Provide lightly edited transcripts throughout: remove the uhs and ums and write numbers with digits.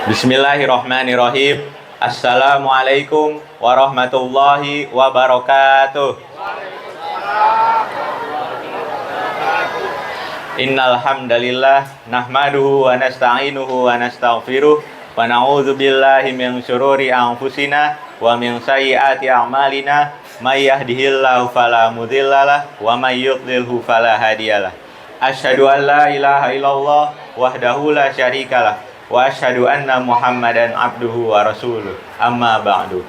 Bismillahirrahmanirrahim. Assalamualaikum warahmatullahi wabarakatuh. Innal hamdalillah nahmaduhu wa nasta'inuhu wa nastaghfiruh wa na'udzu billahi min syururi anfusina wa min sayyiati a'malina may yahdihillahu fala mudhillalah wa may yudlilhu fala hadiyalah. Asyhadu an la ilaha illallah wahdahu la syarikalah wa asyhadu anna Muhammadan abduhu wa rasuluh. Amma ba'du.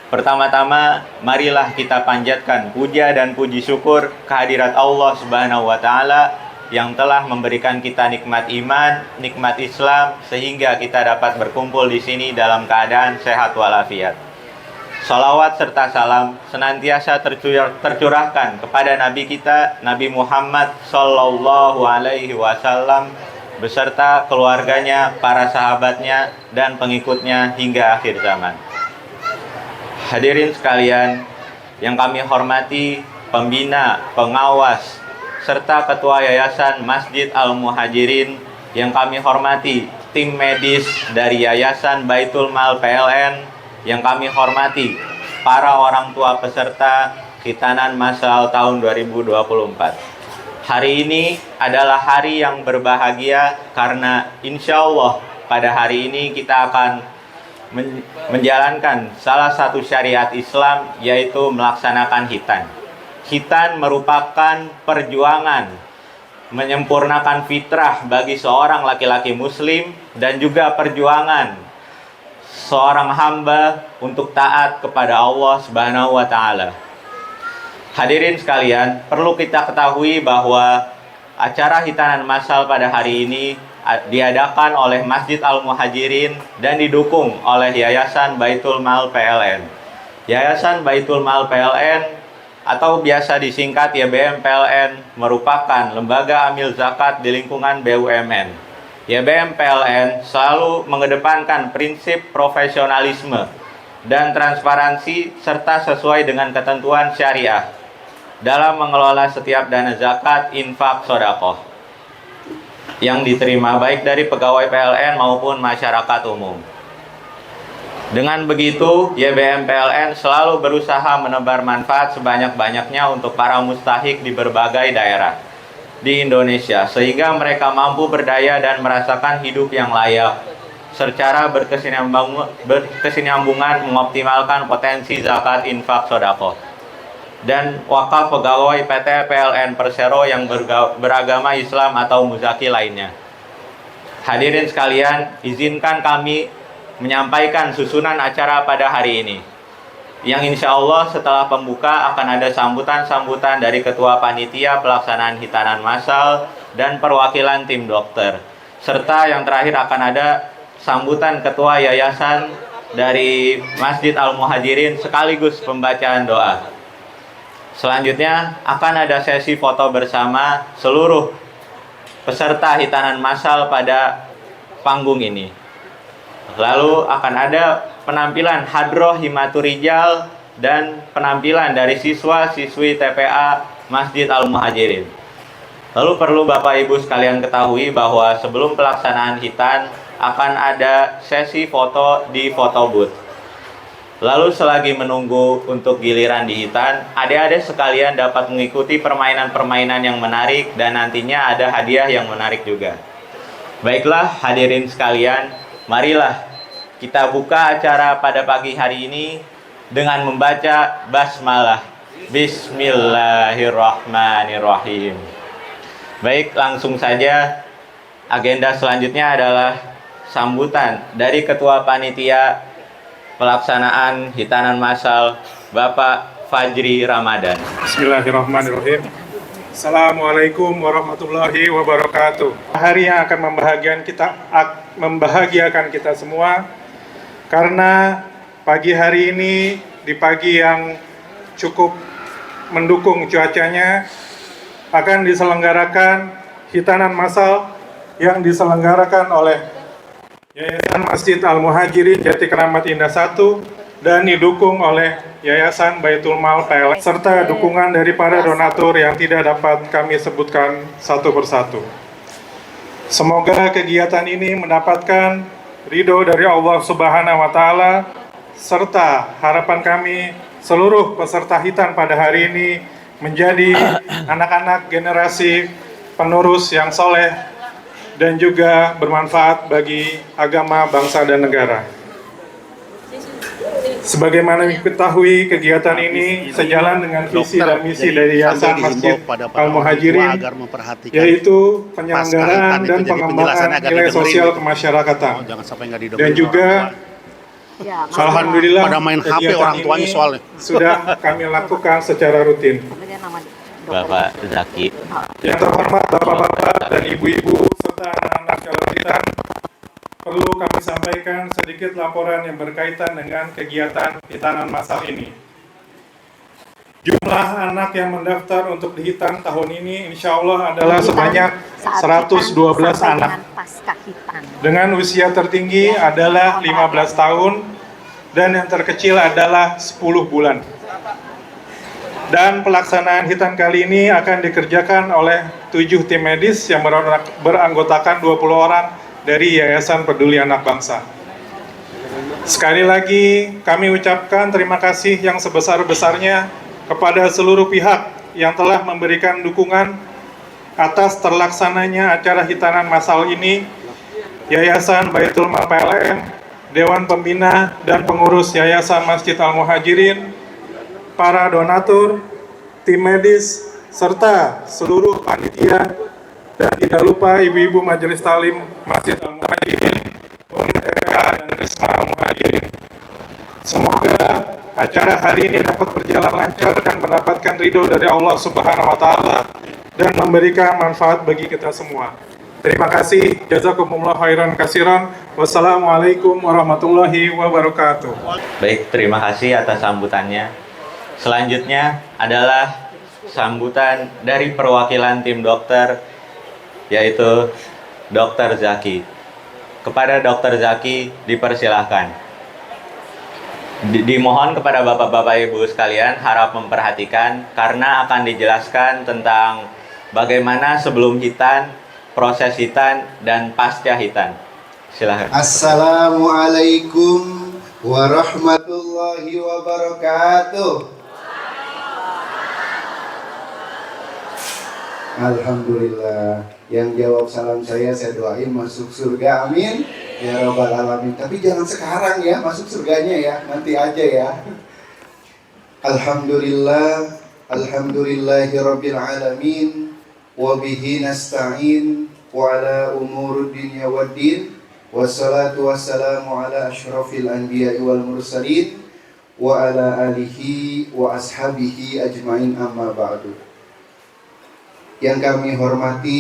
Pertama-tama, marilah kita panjatkan puja dan puji syukur kehadirat Allah Subhanahu wa taala yang telah memberikan kita nikmat iman, nikmat Islam sehingga kita dapat berkumpul di sini dalam keadaan sehat walafiat. Salawat serta salam senantiasa tercurahkan kepada Nabi kita, Nabi Muhammad Sallallahu Alaihi Wasallam beserta keluarganya, para sahabatnya, dan pengikutnya hingga akhir zaman. Hadirin sekalian, yang kami hormati pembina, pengawas, serta ketua Yayasan Masjid Al-Muhajirin, yang kami hormati tim medis dari Yayasan Baitul Mal PLN, yang kami hormati para orang tua peserta khitanan massal tahun 2024. Hari ini adalah hari yang berbahagia karena insya Allah pada hari ini kita akan menjalankan salah satu syariat Islam, yaitu melaksanakan khitan. Khitan merupakan perjuangan menyempurnakan fitrah bagi seorang laki-laki muslim dan juga perjuangan seorang hamba untuk taat kepada Allah Subhanahu wa taala. Hadirin sekalian, perlu kita ketahui bahwa acara khitanan massal pada hari ini diadakan oleh Masjid Al-Muhajirin dan didukung oleh Yayasan Baitul Mal PLN. Yayasan Baitul Mal PLN atau biasa disingkat YBM PLN merupakan lembaga amil zakat di lingkungan BUMN. YBM PLN selalu mengedepankan prinsip profesionalisme dan transparansi serta sesuai dengan ketentuan syariah dalam mengelola setiap dana zakat, infak, sedekah yang diterima baik dari pegawai PLN maupun masyarakat umum. Dengan begitu, YBM PLN selalu berusaha menebar manfaat sebanyak-banyaknya untuk para mustahik di berbagai daerah di Indonesia, sehingga mereka mampu berdaya dan merasakan hidup yang layak secara berkesinambungan mengoptimalkan potensi zakat, infak, sedekah dan wakaf pegawai PT PLN Persero yang beragama Islam atau muzaki lainnya. Hadirin sekalian, izinkan kami menyampaikan susunan acara pada hari ini, yang insya Allah setelah pembuka akan ada sambutan-sambutan dari Ketua Panitia Pelaksanaan Khitanan Massal dan perwakilan tim dokter, serta yang terakhir akan ada sambutan Ketua Yayasan dari Masjid Al-Muhajirin sekaligus pembacaan doa. Selanjutnya akan ada sesi foto bersama seluruh peserta khitanan massal pada panggung ini. Lalu akan ada penampilan hadroh himaturijal dan penampilan dari siswa-siswi TPA Masjid Al-Muhajirin. Lalu perlu Bapak Ibu sekalian ketahui bahwa sebelum pelaksanaan khitan akan ada sesi foto di foto booth. Lalu selagi menunggu untuk giliran di khitan, adik-adik sekalian dapat mengikuti permainan-permainan yang menarik dan nantinya ada hadiah yang menarik juga. Baiklah hadirin sekalian, marilah kita buka acara pada pagi hari ini dengan membaca basmalah. Bismillahirrahmanirrahim. Baik, langsung saja. Agenda selanjutnya adalah sambutan dari Ketua Panitia Pelaksanaan Khitanan Massal, Bapak Fajri Ramadan. Bismillahirrahmanirrahim. Assalamualaikum warahmatullahi wabarakatuh. Hari yang akan membahagiakan kita semua, karena pagi hari ini di pagi yang cukup mendukung cuacanya akan diselenggarakan khitanan massal yang diselenggarakan oleh Yayasan Masjid Al-Muhajirin Jati Keramat Indah 1 dan didukung oleh Yayasan Baitul Mal PLN serta dukungan dari para donatur yang tidak dapat kami sebutkan satu persatu. Semoga kegiatan ini mendapatkan ridho dari Allah Subhanahu wa Ta'ala, serta harapan kami seluruh peserta hitan pada hari ini menjadi anak-anak generasi penerus yang soleh dan juga bermanfaat bagi agama, bangsa, dan negara. Sebagaimana diketahui, kegiatan ini sejalan dengan visi dan misi dari Yayasan Masjid Al-Muhajirin, yaitu penyelenggaraan dan pengembangan nilai sosial kemasyarakatan. Dan juga alhamdulillah kegiatan ini sudah kami lakukan secara rutin. Bapak Zaki. Yang terhormat Bapak-bapak dan Ibu-ibu serta anak-anak calon hitan, perlu kami sampaikan sedikit laporan yang berkaitan dengan kegiatan hitanan massal ini. Jumlah anak yang mendaftar untuk dihitan tahun ini insya Allah adalah sebanyak 112 anak. Dengan usia tertinggi adalah 15 tahun dan yang terkecil adalah 10 bulan. Dan pelaksanaan hitan kali ini akan dikerjakan oleh 7 tim medis yang beranggotakan 20 orang dari Yayasan Peduli Anak Bangsa. Sekali lagi kami ucapkan terima kasih yang sebesar-besarnya kepada seluruh pihak yang telah memberikan dukungan atas terlaksananya acara hitanan massal ini, Yayasan Baitul Mal PLN, Dewan Pembina dan pengurus Yayasan Masjid Al-Muhajirin, para donatur, tim medis, serta seluruh panitia, dan tidak lupa ibu-ibu Majelis Talim Masjid Al-Muhajirin, Unit TK dan Risma Al-Muhajirin. Semoga acara hari ini dapat berjalan lancar dan mendapatkan ridho dari Allah Subhanahu wa Ta'ala dan memberikan manfaat bagi kita semua. Terima kasih. Jazakumullah khairan katsiran. Wassalamualaikum warahmatullahi wabarakatuh. Baik, terima kasih atas sambutannya. Selanjutnya adalah sambutan dari perwakilan tim dokter, yaitu Dr. Zaki. Kepada Dr. Zaki dipersilahkan. Dimohon kepada bapak-bapak ibu sekalian harap memperhatikan karena akan dijelaskan tentang bagaimana sebelum hitan, proses hitan, dan pasca hitan. Silahkan. Assalamualaikum warahmatullahi wabarakatuh. Alhamdulillah, yang jawab salam saya doain masuk surga, amin ya rabbal alamin. Tapi jangan sekarang ya, masuk surganya ya, nanti aja ya. Alhamdulillah, alhamdulillahi rabbil alamin, wa bihi nasta'in wa ala umurud dunya waddin, wassalatu wassalamu ala asyrafil anbiya'i wal mursalin wa ala alihi wa ashabihi ajmain, amma ba'du. Yang kami hormati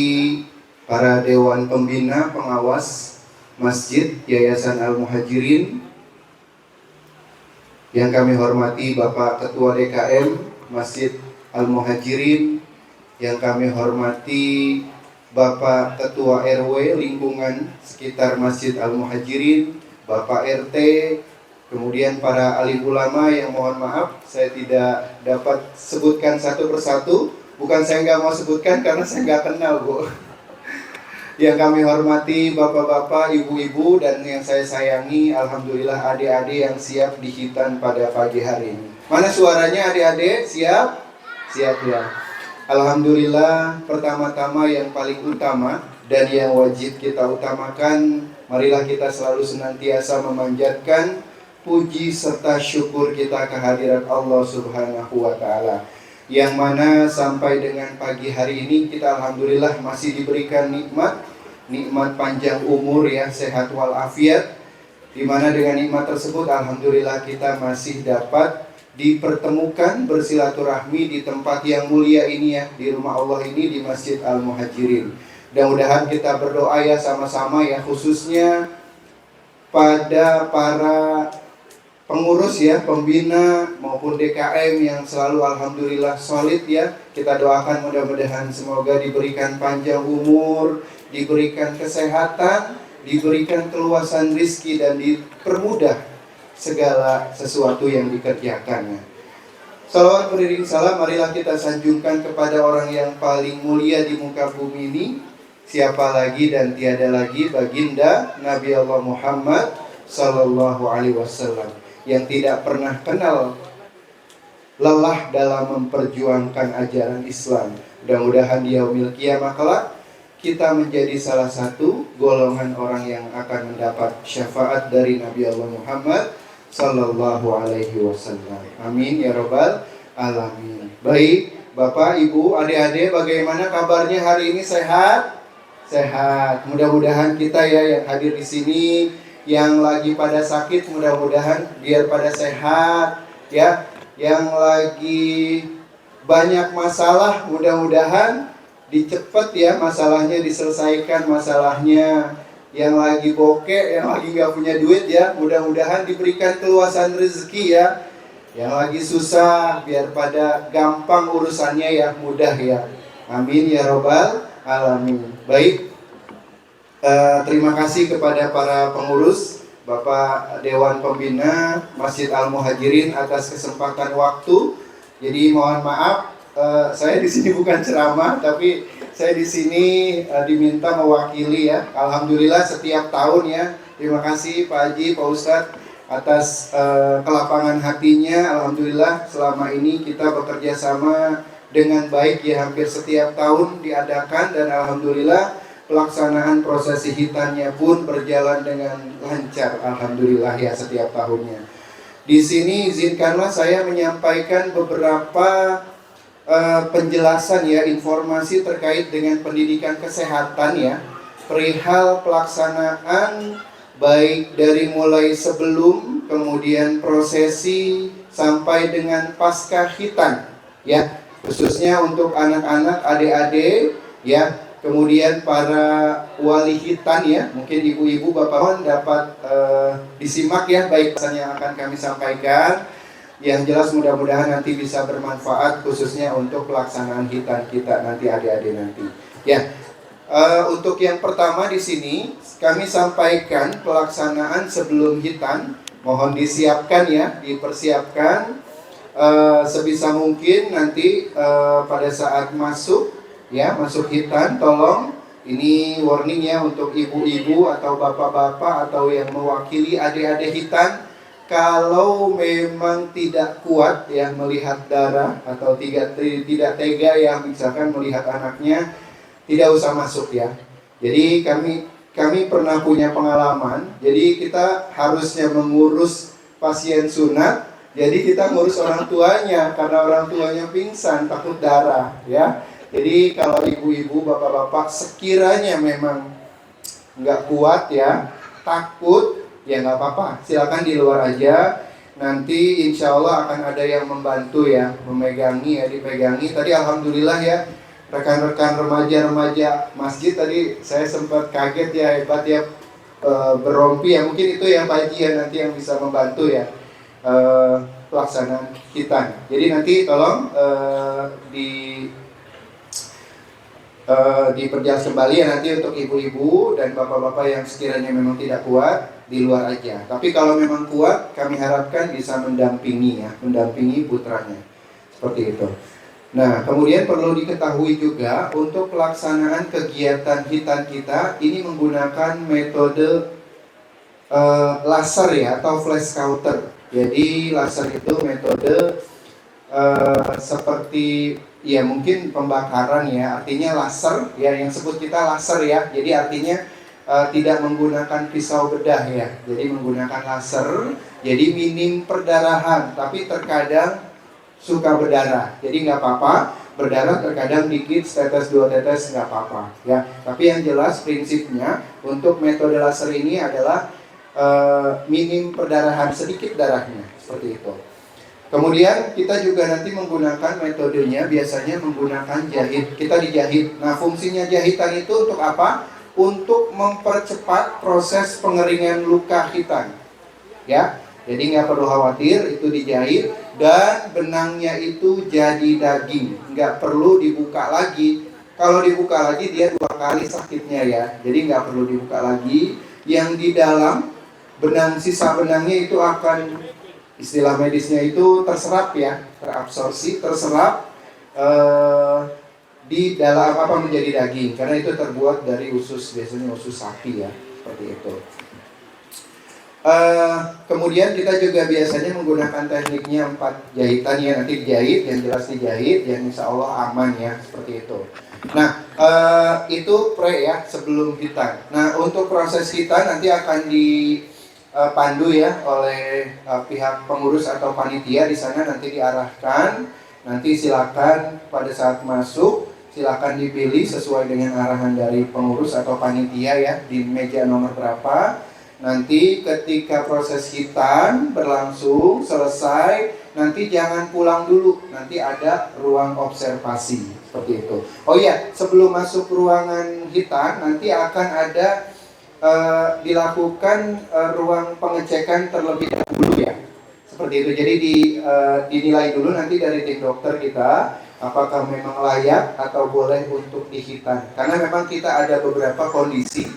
para Dewan Pembina Pengawas Masjid Yayasan Al-Muhajirin, yang kami hormati Bapak Ketua DKM Masjid Al-Muhajirin, yang kami hormati Bapak Ketua RW Lingkungan Sekitar Masjid Al-Muhajirin, Bapak RT, kemudian para alim ulama yang mohon maaf saya tidak dapat sebutkan satu persatu. Bukan saya nggak mau sebutkan karena saya nggak kenal, Bu. Yang kami hormati bapak-bapak, ibu-ibu, dan yang saya sayangi, alhamdulillah adik-adik yang siap dihitan pada pagi hari ini. Mana suaranya adik-adik? Siap? Siap ya. Alhamdulillah, pertama-tama yang paling utama dan yang wajib kita utamakan, marilah kita selalu senantiasa memanjatkan puji serta syukur kita kehadirat Allah Subhanahu wa Ta'ala, yang mana sampai dengan pagi hari ini kita alhamdulillah masih diberikan nikmat panjang umur ya, sehat walafiat, di mana dengan nikmat tersebut alhamdulillah kita masih dapat dipertemukan bersilaturahmi di tempat yang mulia ini ya, di rumah Allah ini, di Masjid Al-Muhajirin. Mudah-mudahan kita berdoa ya sama-sama ya, khususnya pada para pengurus ya, pembina maupun DKM yang selalu alhamdulillah solid ya. Kita doakan mudah-mudahan semoga diberikan panjang umur, diberikan kesehatan, diberikan keluasan rizki, dan dipermudah segala sesuatu yang dikerjakannya. Salawat beriring salam marilah kita sanjungkan kepada orang yang paling mulia di muka bumi ini, siapa lagi dan tiada lagi baginda Nabi Allah Muhammad Sallallahu Alaihi Wasallam yang tidak pernah kenal lelah dalam memperjuangkan ajaran Islam. Mudah-mudahan di yaumil qiyamah kelak kita menjadi salah satu golongan orang yang akan mendapat syafaat dari Nabi Allah Muhammad Sallallahu Alaihi Wasallam. Amin ya Rabbal Alamin. Baik, Bapak, Ibu, adik-adik, bagaimana kabarnya hari ini? Sehat? Sehat. Mudah-mudahan kita ya yang hadir di sini, yang lagi pada sakit, mudah-mudahan biar pada sehat ya. Yang lagi banyak masalah, mudah-mudahan dicepet ya masalahnya, diselesaikan masalahnya. Yang lagi bokek, yang lagi gak punya duit ya, mudah-mudahan diberikan keluasan rezeki ya. Yang lagi susah, biar pada gampang urusannya ya, mudah ya. Amin ya Rabbal Alamin. Baik, terima kasih kepada para pengurus, Bapak Dewan Pembina Masjid Al-Muhajirin atas kesempatan waktu. Jadi mohon maaf, saya di sini bukan ceramah, tapi saya di sini diminta mewakili ya. Alhamdulillah setiap tahun ya. Terima kasih Pak Haji, Pak Ustadz atas kelapangan hatinya. Alhamdulillah selama ini kita bekerja sama dengan baik ya, hampir setiap tahun diadakan, dan alhamdulillah pelaksanaan prosesi hitannya pun berjalan dengan lancar, alhamdulillah ya, setiap tahunnya. Di sini izinkanlah saya menyampaikan beberapa penjelasan ya, informasi terkait dengan pendidikan kesehatan ya, perihal pelaksanaan baik dari mulai sebelum, kemudian prosesi sampai dengan pasca hitan ya, khususnya untuk anak-anak, adik-adik ya. Kemudian para wali hitan ya, mungkin ibu-ibu, bapak dapat disimak ya baik pesan yang akan kami sampaikan. Yang jelas mudah-mudahan nanti bisa bermanfaat khususnya untuk pelaksanaan hitan kita nanti, adik-adik nanti. Ya, untuk yang pertama di sini kami sampaikan pelaksanaan sebelum hitan. Mohon disiapkan ya, dipersiapkan sebisa mungkin nanti pada saat masuk. Ya, masuk hitan, tolong ini warning ya untuk ibu-ibu atau bapak-bapak atau yang mewakili adik-adik hitan. Kalau memang tidak kuat ya melihat darah atau tidak tega ya misalkan melihat anaknya, tidak usah masuk ya. Jadi kami pernah punya pengalaman. Jadi kita harusnya mengurus pasien sunat. Jadi kita ngurus orang tuanya karena orang tuanya pingsan takut darah ya. Jadi kalau ibu-ibu, bapak-bapak sekiranya memang nggak kuat ya, takut, ya nggak apa-apa, silakan di luar aja. Nanti insya Allah akan ada yang membantu ya, memegangi ya, dipegangi. Tadi alhamdulillah ya, rekan-rekan remaja-remaja masjid tadi saya sempat kaget ya, hebat ya, berompi ya. Mungkin itu yang Pak Haji ya nanti yang bisa membantu ya pelaksanaan hitan. Jadi nanti tolong diperjelas kembali ya nanti untuk ibu-ibu dan bapak-bapak yang sekiranya memang tidak kuat di luar aja. Tapi kalau memang kuat, kami harapkan bisa mendampingi ya, mendampingi putranya seperti itu. Nah, kemudian perlu diketahui juga untuk pelaksanaan kegiatan hitan kita ini menggunakan metode laser ya atau flash counter. Jadi laser itu metode seperti ya mungkin pembakaran ya, artinya laser ya, yang sebut kita laser ya. Jadi artinya tidak menggunakan pisau bedah ya, jadi menggunakan laser. Jadi minim perdarahan, tapi terkadang suka berdarah. Jadi nggak apa-apa, berdarah terkadang dikit, setetes dua tetes nggak apa-apa ya. Tapi yang jelas prinsipnya untuk metode laser ini adalah minim perdarahan, sedikit darahnya seperti itu. Kemudian kita juga nanti menggunakan metodenya biasanya menggunakan jahit. Kita dijahit. Nah, fungsinya jahitan itu untuk apa? Untuk mempercepat proses pengeringan luka hitan. Ya, jadi nggak perlu khawatir, itu dijahit dan benangnya itu jadi daging, nggak perlu dibuka lagi. Kalau dibuka lagi dia 2 kali sakitnya ya. Jadi nggak perlu dibuka lagi. Yang di dalam benang, sisa benangnya itu akan, istilah medisnya itu terserap ya, terabsorpsi, terserap di dalam apa menjadi daging, karena itu terbuat dari usus, biasanya usus sapi ya, seperti itu. Kemudian kita juga biasanya menggunakan tekniknya 4 jahitan ya, nanti dijahit, yang jelas dijahit, yang insya Allah aman ya, seperti itu. Nah, itu pre ya, sebelum hitan. Nah, untuk proses hitan nanti akan dipandu ya oleh pihak pengurus atau panitia di sana, nanti diarahkan, nanti silakan pada saat masuk silakan dipilih sesuai dengan arahan dari pengurus atau panitia ya, di meja nomor berapa. Nanti ketika proses hitan berlangsung selesai, nanti jangan pulang dulu, nanti ada ruang observasi seperti itu. Oh iya, sebelum masuk ruangan hitan nanti akan ada dilakukan ruang pengecekan terlebih dahulu ya, seperti itu. Jadi dinilai dulu nanti dari tim dokter kita apakah memang layak atau boleh untuk dihitan, karena memang kita ada beberapa kondisi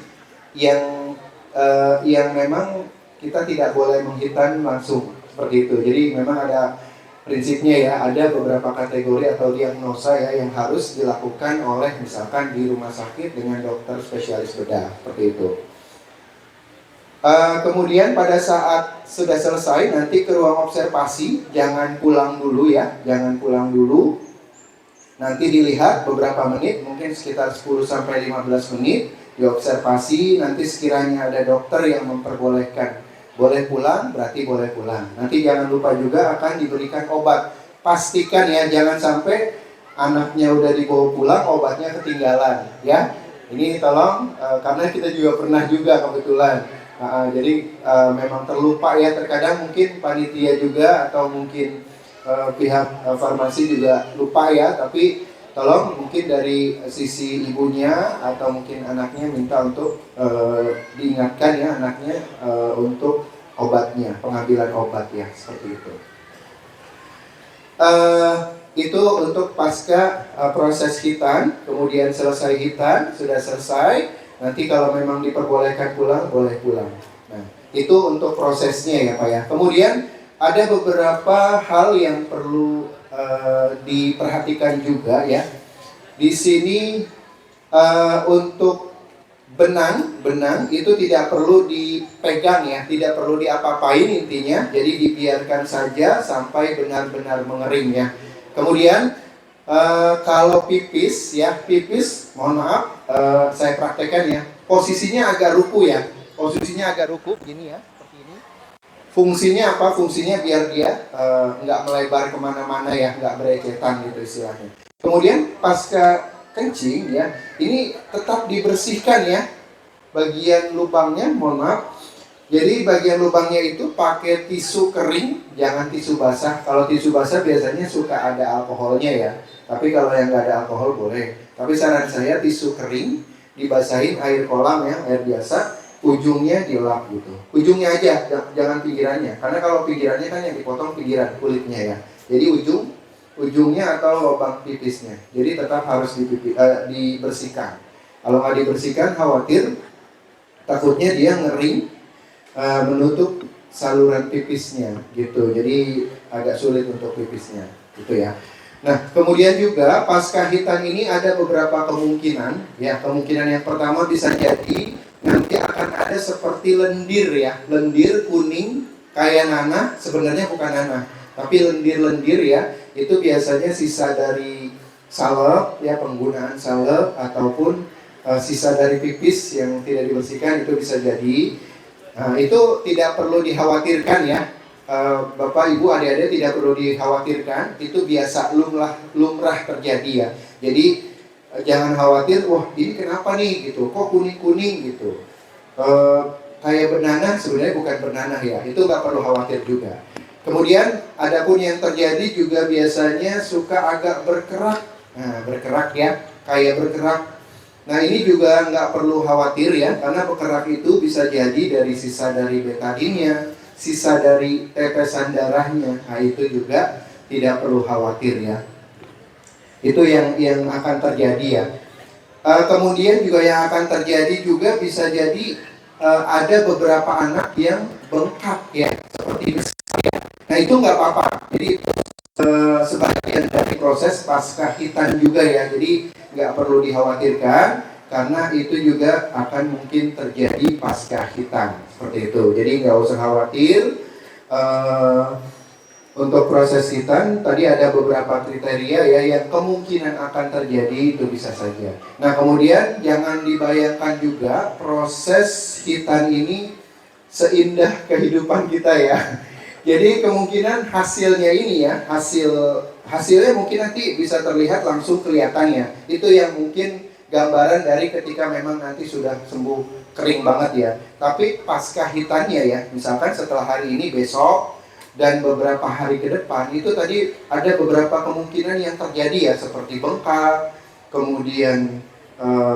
yang memang kita tidak boleh menghitan langsung seperti itu. Jadi memang ada prinsipnya ya, ada beberapa kategori atau diagnosa ya yang harus dilakukan oleh misalkan di rumah sakit dengan dokter spesialis bedah seperti itu. Kemudian pada saat sudah selesai nanti ke ruang observasi, jangan pulang dulu ya, jangan pulang dulu. Nanti dilihat beberapa menit, mungkin sekitar 10-15 menit diobservasi. Nanti sekiranya ada dokter yang memperbolehkan boleh pulang, berarti boleh pulang. Nanti jangan lupa juga akan diberikan obat. Pastikan ya, jangan sampai anaknya udah dibawa pulang, obatnya ketinggalan ya. Ini tolong, karena kita juga pernah juga kebetulan. Jadi memang terlupa ya, terkadang mungkin panitia juga atau mungkin pihak farmasi juga lupa ya, tapi tolong mungkin dari sisi ibunya atau mungkin anaknya minta untuk diingatkan ya anaknya untuk obatnya, pengambilan obat ya, seperti itu. Itu untuk pasca proses hitan. Kemudian selesai hitan, sudah selesai, nanti kalau memang diperbolehkan pulang, boleh pulang. Nah, itu untuk prosesnya ya Pak ya. Kemudian ada beberapa hal yang perlu diperhatikan juga ya. Di sini untuk benang itu tidak perlu dipegang ya, tidak perlu diapa-apain intinya. Jadi dibiarkan saja sampai benar-benar mengering ya. Kemudian kalau pipis ya, pipis mohon maaf saya praktekkan ya. Posisinya agak ruku ya. Posisinya agak ruku gini ya. Fungsinya apa? Fungsinya biar dia nggak melebar kemana-mana ya, nggak berecetan gitu istilahnya. Kemudian pasca kencing ya, ini tetap dibersihkan ya bagian lubangnya, mohon maaf. Jadi bagian lubangnya itu pakai tisu kering, jangan tisu basah. Kalau tisu basah biasanya suka ada alkoholnya ya, tapi kalau yang nggak ada alkohol boleh. Tapi saran saya tisu kering dibasahin air kolam ya, air biasa. Ujungnya dilap gitu, ujungnya aja, jangan pinggirannya, karena kalau pinggirannya kan yang dipotong pinggiran kulitnya ya. Jadi ujungnya atau lubang pipisnya, jadi tetap harus dibersihkan. Kalau nggak dibersihkan khawatir takutnya dia ngering menutup saluran pipisnya gitu, jadi agak sulit untuk pipisnya gitu ya. Nah, kemudian juga pasca hitan ini ada beberapa kemungkinan ya. Kemungkinan yang pertama bisa jadi nanti akan ada seperti lendir ya, lendir kuning kayak nanah, sebenarnya bukan nanah, tapi lendir-lendir ya. Itu biasanya sisa dari salep ya, penggunaan salep ataupun sisa dari pipis yang tidak dibersihkan, itu bisa jadi. Nah, itu tidak perlu dikhawatirkan ya. Bapak, Ibu, adik-adik tidak perlu dikhawatirkan, itu biasa lumrah terjadi ya. Jadi jangan khawatir, wah ini kenapa nih gitu, kok kuning-kuning gitu. Kayak bernanah, sebenarnya bukan bernanah ya, itu nggak perlu khawatir juga. Kemudian adapun yang terjadi juga biasanya suka agak berkerak, nah berkerak ya, kayak berkerak. Nah ini juga nggak perlu khawatir ya, karena berkerak itu bisa jadi dari sisa dari betadinnya, sisa dari tetesan darahnya. Nah itu juga tidak perlu khawatir ya. Itu yang akan terjadi ya. Kemudian juga yang akan terjadi juga bisa jadi ada beberapa anak yang bengkak ya, seperti besar ya. Nah itu nggak apa-apa. Jadi sebagian dari proses pasca hitan juga ya. Jadi nggak perlu dikhawatirkan karena itu juga akan mungkin terjadi pasca hitan seperti itu. Jadi nggak usah khawatir. Untuk proses hitan tadi ada beberapa kriteria ya yang kemungkinan akan terjadi, itu bisa saja. Nah kemudian jangan dibayangkan juga proses hitan ini seindah kehidupan kita ya. Jadi kemungkinan hasilnya ini ya, hasilnya mungkin nanti bisa terlihat langsung kelihatannya. Itu yang mungkin gambaran dari ketika memang nanti sudah sembuh kering banget ya. Tapi pasca hitannya ya, misalkan setelah hari ini, besok dan beberapa hari ke depan, itu tadi ada beberapa kemungkinan yang terjadi ya, seperti bengkak, kemudian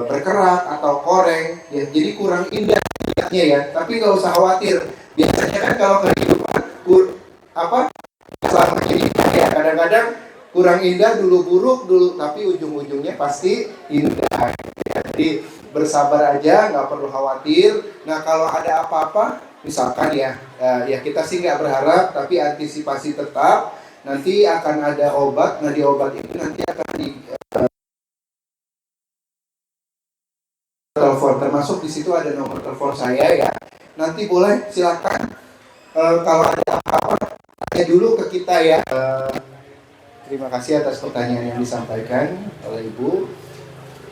berkerak atau koreng ya, jadi kurang indah lihatnya ya. Tapi nggak usah khawatir, biasanya kan kalau kehidupan selama ini ya kadang-kadang kurang indah dulu, buruk dulu, tapi ujung-ujungnya pasti indah ya. Jadi bersabar aja, nggak perlu khawatir. Nah kalau ada apa-apa, misalkan ya kita sih nggak berharap, tapi antisipasi tetap. Nanti akan ada obat. Nah di obat itu nanti akan di telepon, termasuk di situ ada nomor telepon saya ya. Nanti boleh silakan kalau ada apa-apa tanya dulu ke kita ya. Terima kasih atas pertanyaan yang disampaikan oleh Ibu.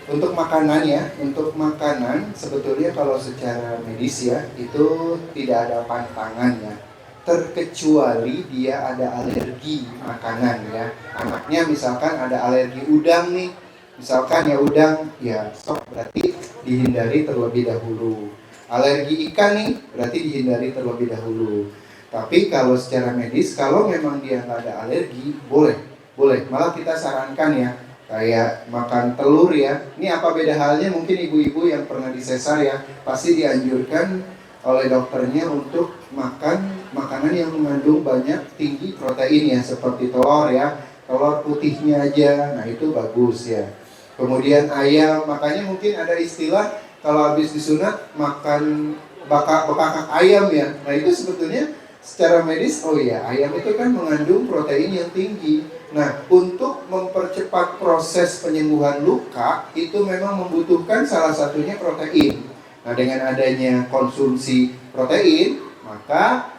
Untuk makanan ya, untuk makanan sebetulnya kalau secara medis ya itu tidak ada pantangan ya, terkecuali dia ada alergi makanan ya. Anaknya misalkan ada alergi udang nih, misalkan ya udang ya stop, berarti dihindari terlebih dahulu. Alergi ikan nih berarti dihindari terlebih dahulu. Tapi kalau secara medis, kalau memang dia nggak ada alergi, boleh, malah kita sarankan ya, kayak makan telur ya. Ini apa beda halnya? Mungkin ibu-ibu yang pernah disesar ya, pasti dianjurkan oleh dokternya untuk makan makanan yang mengandung banyak tinggi protein ya, seperti telur ya, telur putihnya aja, nah itu bagus ya. Kemudian ayam, makanya mungkin ada istilah kalau habis disunat makan bekakak ayam ya. Nah itu sebetulnya secara medis, oh iya, ayam itu kan mengandung protein yang tinggi. Nah, untuk mempercepat proses penyembuhan luka, itu memang membutuhkan salah satunya protein. Nah, dengan adanya konsumsi protein, maka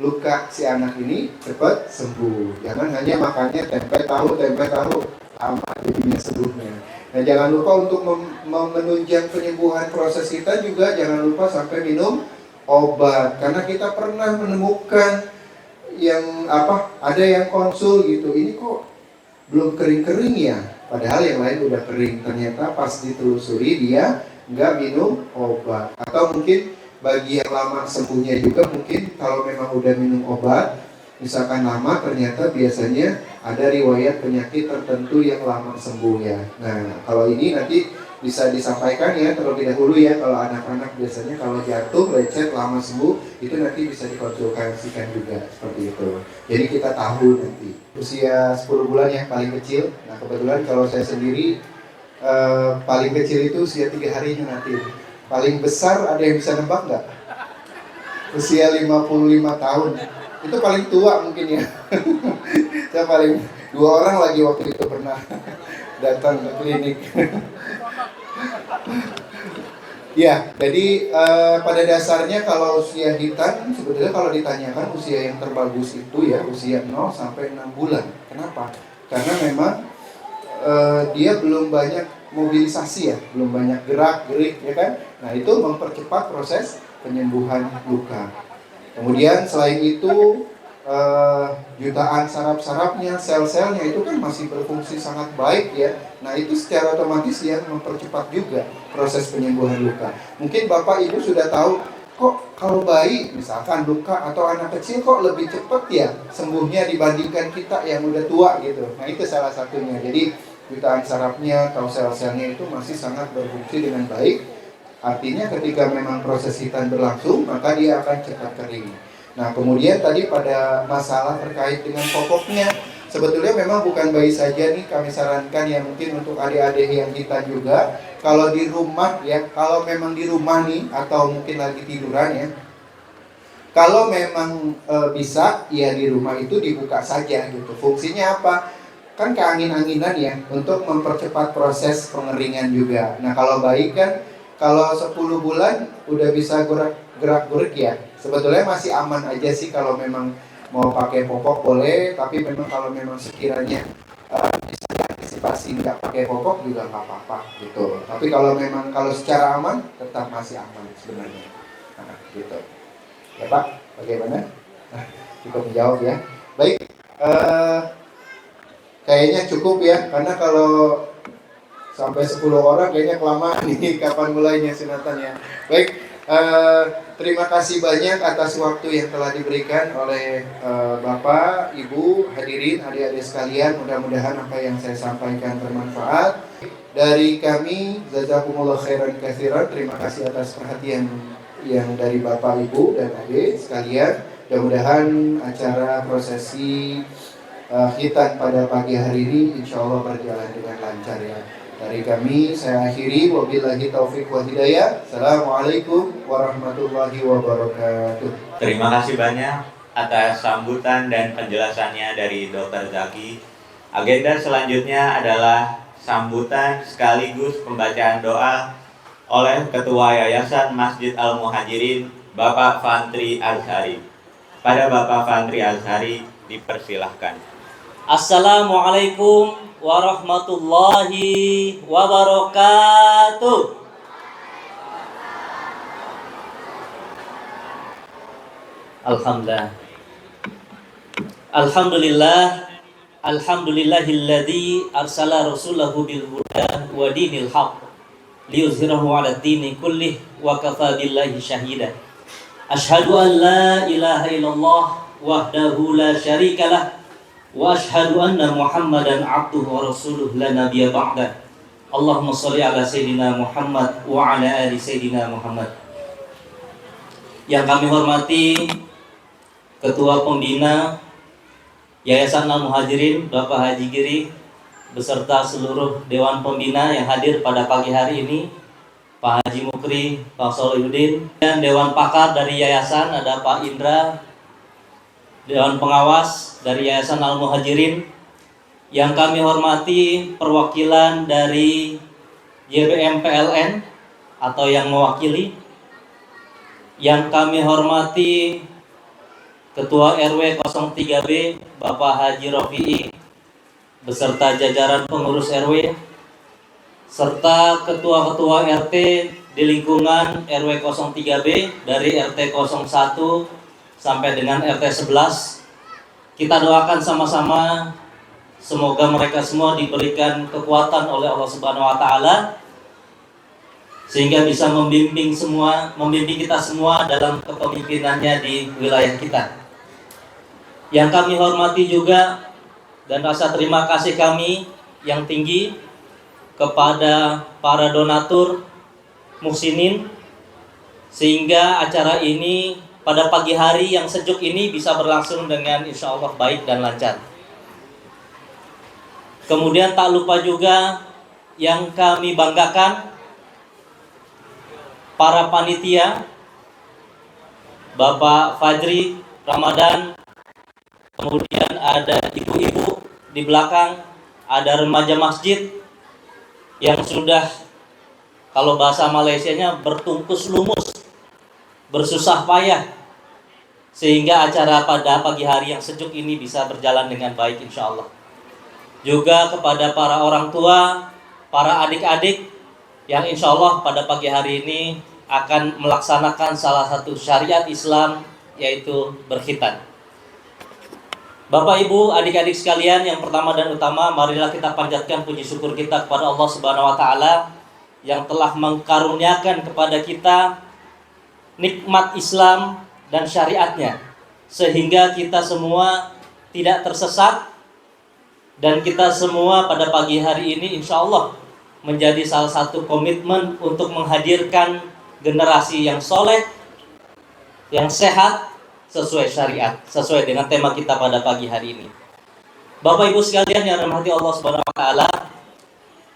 luka si anak ini cepat sembuh. Jangan hanya makannya tempe tahu, lama jadinya sembuhnya. Nah, jangan lupa untuk menunjang penyembuhan proses kita juga, jangan lupa sampai minum obat, karena kita pernah menemukan yang ada yang konsul gitu, ini kok belum kering-kering ya, padahal yang lain udah kering. Ternyata pas ditelusuri dia nggak minum obat. Atau mungkin bagi yang lama sembuhnya juga, mungkin kalau memang udah minum obat misalkan lama, ternyata biasanya ada riwayat penyakit tertentu yang lama sembuh ya. Nah kalau ini nanti bisa disampaikan ya terlebih dahulu ya, kalau anak-anak biasanya kalau jatuh, lecet, lama sembuh, itu nanti bisa dikonsultasikan juga seperti itu. Jadi kita tahu nanti usia 10 bulan yang paling kecil. Nah kebetulan kalau saya sendiri paling kecil itu usia 3 hari nyunatin. Paling besar ada yang bisa nebak nggak? Usia 55 tahun. Itu paling tua mungkin ya. Saya paling 2 orang lagi waktu itu pernah datang ke klinik. Ya, jadi pada dasarnya kalau usia hitan, sebetulnya kalau ditanyakan usia yang terbagus itu ya usia 0 sampai 6 bulan. Kenapa? Karena memang dia belum banyak mobilisasi ya, belum banyak gerak-gerik ya kan. Nah itu mempercepat proses penyembuhan luka. Kemudian selain itu jutaan saraf-sarafnya, sel-selnya itu kan masih berfungsi sangat baik ya. Nah itu secara otomatis yang mempercepat juga proses penyembuhan luka. Mungkin Bapak Ibu sudah tahu, kok kalau bayi misalkan luka atau anak kecil kok lebih cepat ya sembuhnya dibandingkan kita yang udah tua gitu. Nah itu salah satunya. Jadi jutaan sarafnya atau sel-selnya itu masih sangat berfungsi dengan baik. Artinya ketika memang proses hitan berlangsung, maka dia akan cepat kering. Nah kemudian tadi pada masalah terkait dengan popoknya, sebetulnya memang bukan bayi saja nih kami sarankan ya, mungkin untuk adik-adik yang hitan juga. Kalau di rumah ya, kalau memang di rumah nih atau mungkin lagi tiduran ya, kalau memang bisa ya di rumah itu dibuka saja gitu. Fungsinya apa? kan keangin-anginan ya, untuk mempercepat proses pengeringan juga. Nah kalau bayi kan, kalau 10 bulan udah bisa gerak-gerik ya, sebetulnya masih aman aja sih kalau memang mau pakai popok boleh, tapi memang kalau memang sekiranya bisa diantisipasi nggak pakai popok juga nggak apa-apa gitu. Tapi kalau memang kalau secara aman tetap masih aman sebenarnya. Nah, gitu. Ya Pak, bagaimana? Nah, cukup menjawab ya. Baik. Kayaknya cukup ya, karena kalau sampai 10 orang kayaknya kelamaan nih kapan mulainya sunatan ya. Baik, terima kasih banyak atas waktu yang telah diberikan oleh Bapak, Ibu, hadirin, adik-adik sekalian. Mudah-mudahan apa yang saya sampaikan bermanfaat. Dari kami, jazakumullah khairan katsiran. Terima kasih atas perhatian yang dari Bapak, Ibu, dan adik sekalian. Mudah-mudahan acara prosesi khitan pada pagi hari ini insya Allah berjalan dengan lancar ya. Dari kami saya akhiri, wabillahi taufik wa hidayah. Assalamualaikum warahmatullahi wabarakatuh. Terima kasih banyak atas sambutan dan penjelasannya dari Dr. Zaki. Agenda selanjutnya adalah sambutan sekaligus pembacaan doa oleh Ketua Yayasan Masjid Al-Muhajirin, Bapak Fantri Azhari. Pada Bapak Fantri Azhari dipersilahkan. Assalamualaikum warahmatullahi wabarakatuh. Alhamdulillah. Alhamdulillahilladzi arsala rasulahu bil huda wa dinil haqq liyuzhirahu 'ala dini kullih wa kafa billahi syahida. Asyhadu an la ilaha illallah wahdahu la syarikalah wa asyhadu anna Muhammadan abduhu wa rasuluh la nabiyya ba'da. Allahumma shalli ala sayidina Muhammad wa ala ali sayidina Muhammad. Yang kami hormati Ketua Pembina Yayasan Al-Muhajirin Bapak Haji Giri beserta seluruh Dewan Pembina yang hadir pada pagi hari ini, Pak Haji Mukri, Pak Solihuddin, dan Dewan Pakar dari Yayasan ada Pak Indra, Dewan Pengawas dari Yayasan Al-Muhajirin. Yang kami hormati perwakilan dari YBM PLN atau yang mewakili. Yang kami hormati Ketua RW 03B Bapak Haji Rofi'i beserta jajaran pengurus RW, serta ketua-ketua RT di lingkungan RW 03B dari RT 01 sampai dengan RT 11. Kita doakan sama-sama semoga mereka semua diberikan kekuatan oleh Allah Subhanahu wa taala sehingga bisa membimbing kita semua dalam kepemimpinannya di wilayah kita. Yang kami hormati juga dan rasa terima kasih kami yang tinggi kepada para donatur muhsinin sehingga acara ini pada pagi hari yang sejuk ini bisa berlangsung dengan insya Allah baik dan lancar. Kemudian tak lupa juga yang kami banggakan para panitia, Bapak Fajri Ramadan, kemudian ada ibu-ibu di belakang, ada remaja masjid yang sudah, kalau bahasa Malaysianya, bertungkus lumus, bersusah payah, sehingga acara pada pagi hari yang sejuk ini bisa berjalan dengan baik insya Allah. Juga kepada para orang tua, para adik-adik yang insya Allah pada pagi hari ini akan melaksanakan salah satu syariat Islam, yaitu berkhitan. Bapak Ibu, adik-adik sekalian, yang pertama dan utama, marilah kita panjatkan puji syukur kita kepada Allah Subhanahu wa taala yang telah mengkaruniakan kepada kita nikmat Islam dan syariatnya, sehingga kita semua tidak tersesat dan kita semua pada pagi hari ini insya Allah menjadi salah satu komitmen untuk menghadirkan generasi yang soleh, yang sehat, sesuai syariat, sesuai dengan tema kita pada pagi hari ini. Bapak Ibu sekalian yang dirahmati Allah Subhanahu wa taala,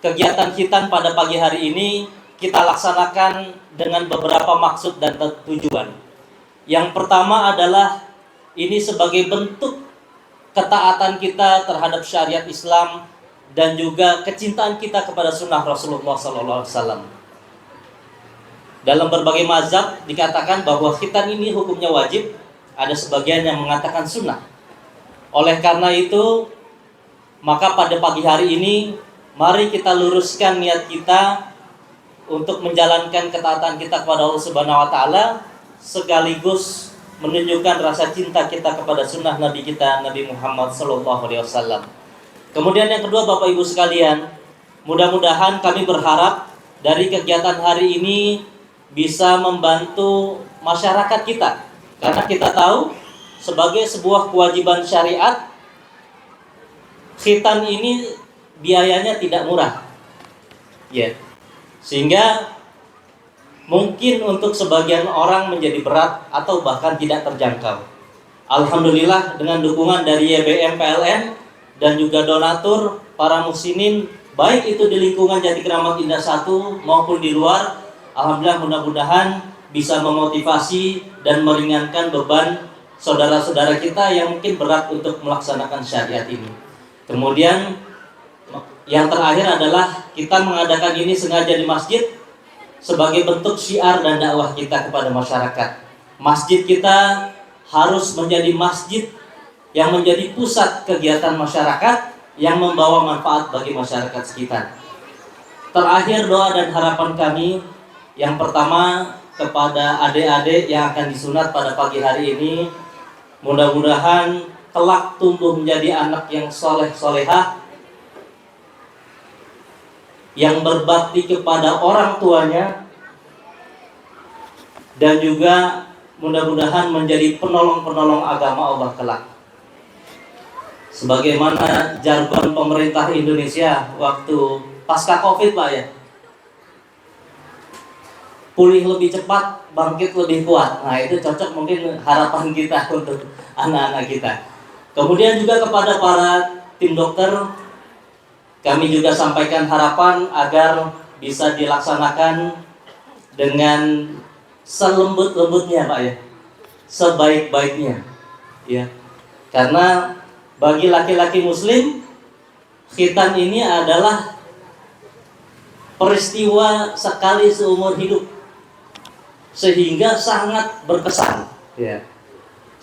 kegiatan khitan pada pagi hari ini kita laksanakan dengan beberapa maksud dan tujuan. Yang pertama adalah ini sebagai bentuk ketaatan kita terhadap syariat Islam, dan juga kecintaan kita kepada sunnah Rasulullah SAW. Dalam berbagai mazhab dikatakan bahwa khitan ini hukumnya wajib, ada sebagian yang mengatakan sunnah. Oleh karena itu, maka pada pagi hari ini, mari kita luruskan niat kita untuk menjalankan ketaatan kita kepada Allah Subhanahu wa Ta'ala, sekaligus menunjukkan rasa cinta kita kepada sunnah Nabi kita, Nabi Muhammad SAW. Kemudian yang kedua, Bapak Ibu sekalian, mudah-mudahan kami berharap dari kegiatan hari ini bisa membantu masyarakat kita. Karena kita tahu sebagai sebuah kewajiban syariat, khitan ini biayanya tidak murah. Ya. Sehingga mungkin untuk sebagian orang menjadi berat atau bahkan tidak terjangkau. Alhamdulillah dengan dukungan dari YBM PLN dan juga donatur para muslimin, baik itu di lingkungan Jati Keramat Indah 1 maupun di luar, alhamdulillah mudah-mudahan bisa memotivasi dan meringankan beban saudara-saudara kita yang mungkin berat untuk melaksanakan syariat ini. Kemudian yang terakhir adalah kita mengadakan ini sengaja di masjid sebagai bentuk syiar dan dakwah kita kepada masyarakat. Masjid kita harus menjadi masjid yang menjadi pusat kegiatan masyarakat yang membawa manfaat bagi masyarakat sekitar. Terakhir, doa dan harapan kami yang pertama kepada adik-adik yang akan disunat pada pagi hari ini, mudah-mudahan kelak tumbuh menjadi anak yang soleh-solehah, yang berbakti kepada orang tuanya, dan juga mudah-mudahan menjadi penolong-penolong agama Allah kelak. Sebagaimana jargon pemerintah Indonesia waktu pasca Covid, Pak, ya, pulih lebih cepat, bangkit lebih kuat. Nah, itu cocok mungkin harapan kita untuk anak-anak kita. Kemudian juga kepada para tim dokter, kami juga sampaikan harapan agar bisa dilaksanakan dengan selembut-lembutnya, Pak, ya, sebaik-baiknya, ya. Karena bagi laki-laki muslim, khitan ini adalah peristiwa sekali seumur hidup, sehingga sangat berkesan, ya.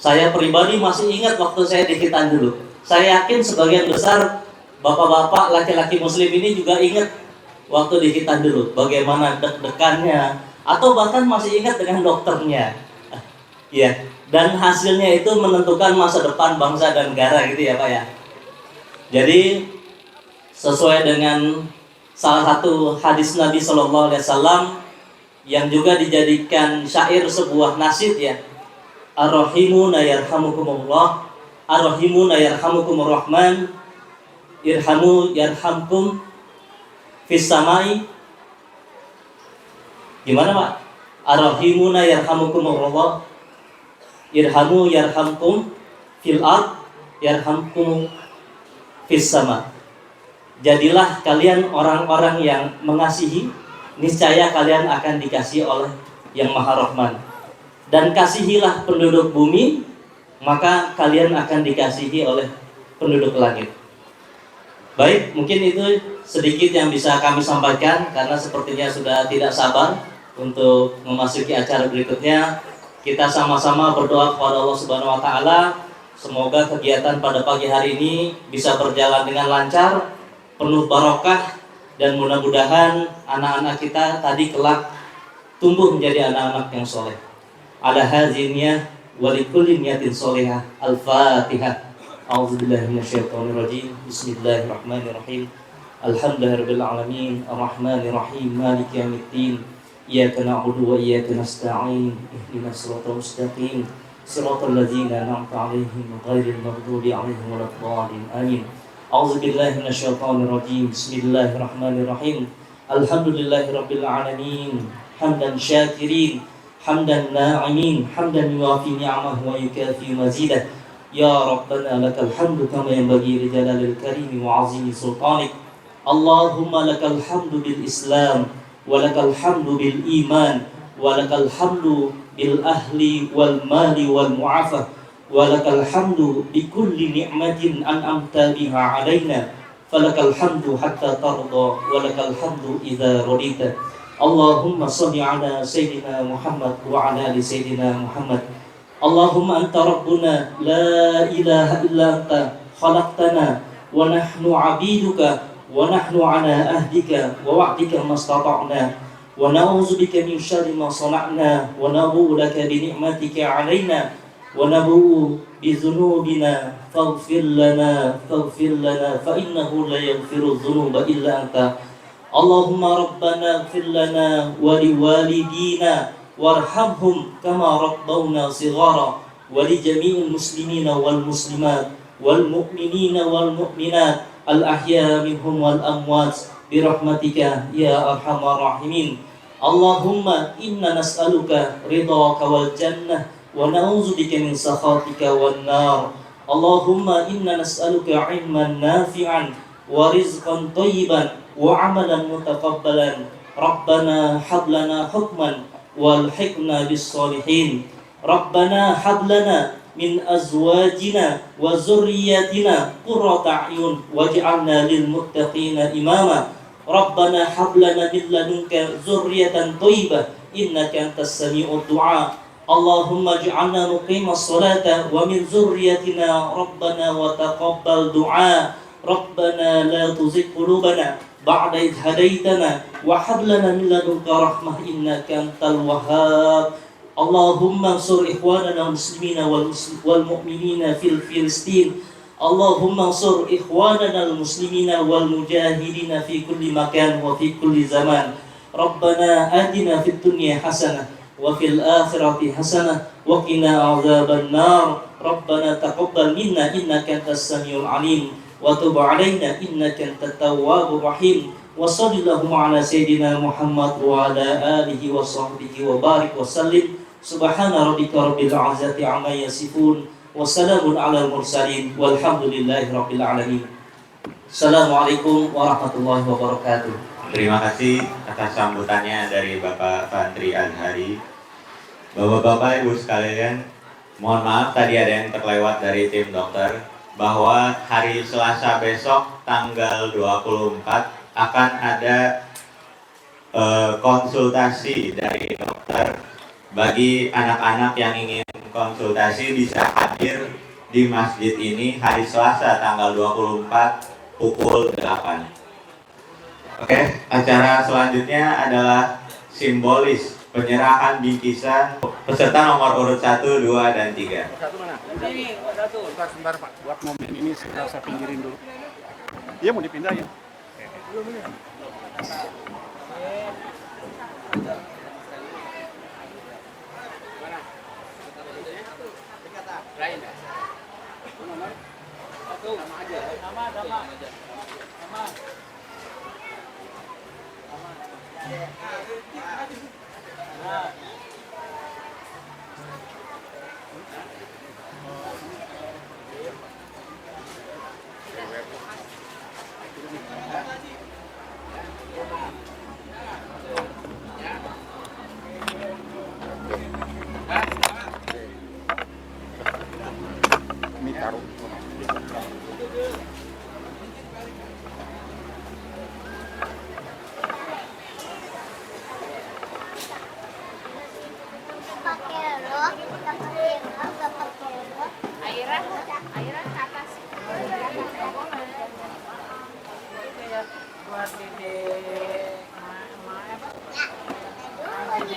Saya pribadi masih ingat waktu saya di khitan dulu. Saya yakin sebagian besar bapak-bapak laki-laki muslim ini juga ingat waktu di khitan dulu, bagaimana deg-degannya, atau bahkan masih ingat dengan dokternya, ya. Dan hasilnya itu menentukan masa depan bangsa dan negara, gitu ya, Pak, ya. Jadi sesuai dengan salah satu hadis Nabi SAW yang juga dijadikan syair sebuah nasyid, ya, Ar-Rahimuna yarhamukumullah, Ar-Rahimuna yarhamukumur Rahman, irhamu yarhamkum fis samai. Gimana, Pak? Ar-Rahimuna yarhamukumullah, irhamu yarhamkum fil ard, yarhamkum fis sama. Jadilah kalian orang-orang yang mengasihi, niscaya kalian akan dikasihi oleh Yang Maha Rahman. Dan kasihilah penduduk bumi, maka kalian akan dikasihi oleh penduduk langit. Baik, mungkin itu sedikit yang bisa kami sampaikan, karena sepertinya sudah tidak sabar untuk memasuki acara berikutnya. Kita sama-sama berdoa kepada Allah Subhanahu wa Ta'ala, semoga kegiatan pada pagi hari ini bisa berjalan dengan lancar, penuh barokah, dan mudah-mudahan anak-anak kita tadi kelak tumbuh menjadi anak-anak yang soleh. Ala hazinnya walikulli niyatin solehah. Al-Fatihah. A'udzubillahi minasyaitonirrajim. Bismillahirrahmanirrahim. Alhamdulillahirabbil alamin, arrahmanirrahim, maliki yaumiddin. Iyyaka na'budu wa iyyaka nasta'in. Ihdinas siratal mustaqim. Siratal ladzina an'amta 'alaihim ghairil maghdubi 'alaihim waladdallin. Amin. A'udzubillahi minasyaitonirrajim. Bismillahirrahmanirrahim. Alhamdulillahirabbil alamin. Hamdan syakirin, hamdan na'imin, hamdan yuwafi ni'amahu wa yukafi mazidah. Ya Rabbana lakal hamdu kama yanbaghi li jalalil karimi wa 'azimi sultanik. Allahumma lakal hamdu bil Islam, walakal hamdu bil iman, walakal hamdu bil ahli wal mali wal mu'afah, walakal hamdu bikulli ni'matin an'amta biha 'alaina, falakal hamdu hatta tarda, walakal hamdu idza radita. Allahumma shalli ala sayyidina Muhammad wa ala ali sayyidina Muhammad. Allahumma anta rabbuna la ilaha illa anta khalaqtana wa nahnu 'abiduka wa nahnu ala ahdika wa wa'dika mastata'na wa na'udzu bika min syarri ma sana'na wa nabu'u laka bi ni'matika 'alaina wa nabu'u bi dzunubina faghfir lana fa innahu la yaghfiru dzunuba illa anta. Allahumma rabbana ighfir lana wa liwalidina warhamhum kama rabbawna shighara wa li jami'il muslimina wal muslimat wal mu'minina wal mu'minat al ahya minhum wal amwat bi rahmatika ya arhamar rahimin. Allahumma inna nas'aluka ridhaka wal jannah wa na'udzubika min sakhatika wan nar. Allahumma inna nas'aluka ilman nafi'an wa rizqan thayyiban wa amalan mutaqabbalan. Rabbana hab lana hukman walhiqna bis solihin. Rabbana hab lana min azwajina wa zurriyyatina qurrata a'yun waj'alna lil muttaqina imama. Rabbana hab lana min ladunka zurriyatan thayyibah innaka antas sami'ud du'a. Allahumma ij'alna muqimas salata wa min zurriyyatina rabbana wa taqabbal du'a. Rabbana la tuzigh qulubana ba'da idh hadaitana wa hab lana min ladunka rahmah innaka antal wahhab. Allahumma ansur ikhwanana muslimina wal mu'minina fil Filistin. Allahumma ansur ikhwanana al muslimina wal mujahidina fi kulli makan wa fi kulli zaman. Rabbana atina fid dunya hasanah wa fil akhirati hasanah wa qina adzaban nar. Rabbana taqabbal minna innaka antas samiul alim wa tub 'alaina innaka antat tawwabur rahim. Wa sallallahu ala sayyidina Muhammad wa ala alihi wa sahbihi wa barik wa sallim. Subhana rabbika rabbil 'izzati 'amma yasifun wa salamun 'alal mursalin walhamdulillahi rabbil alamin. Assalamualaikum warahmatullahi wabarakatuh. Terima kasih atas sambutannya dari Bapak Fandri Azhari. Bapak-bapak, Ibu sekalian, mohon maaf tadi ada yang terlewat dari tim dokter bahwa hari Selasa besok tanggal 24 akan ada konsultasi dari dokter. Bagi anak-anak yang ingin konsultasi bisa hadir di masjid ini hari Selasa tanggal 24 pukul 8. Oke, acara selanjutnya adalah simbolis penyerahan bingkisan peserta nomor urut 1, 2, dan 3. Satu mana? Ini, satu. Sebentar Pak, buat momen ini saya pinggirin dulu. Dia mau dipindah ya? Belum ini. Lain ya? Satu. Sama aja. Sama. Ini taruh. Airnya ke atas. Buat dedek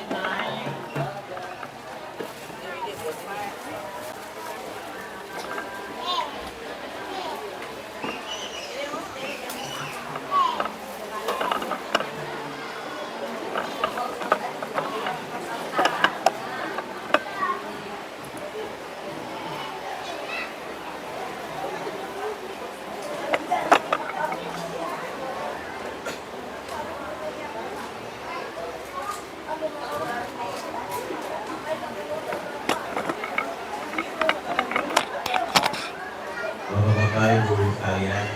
naik. Bapak-bapak, Ibu sekalian,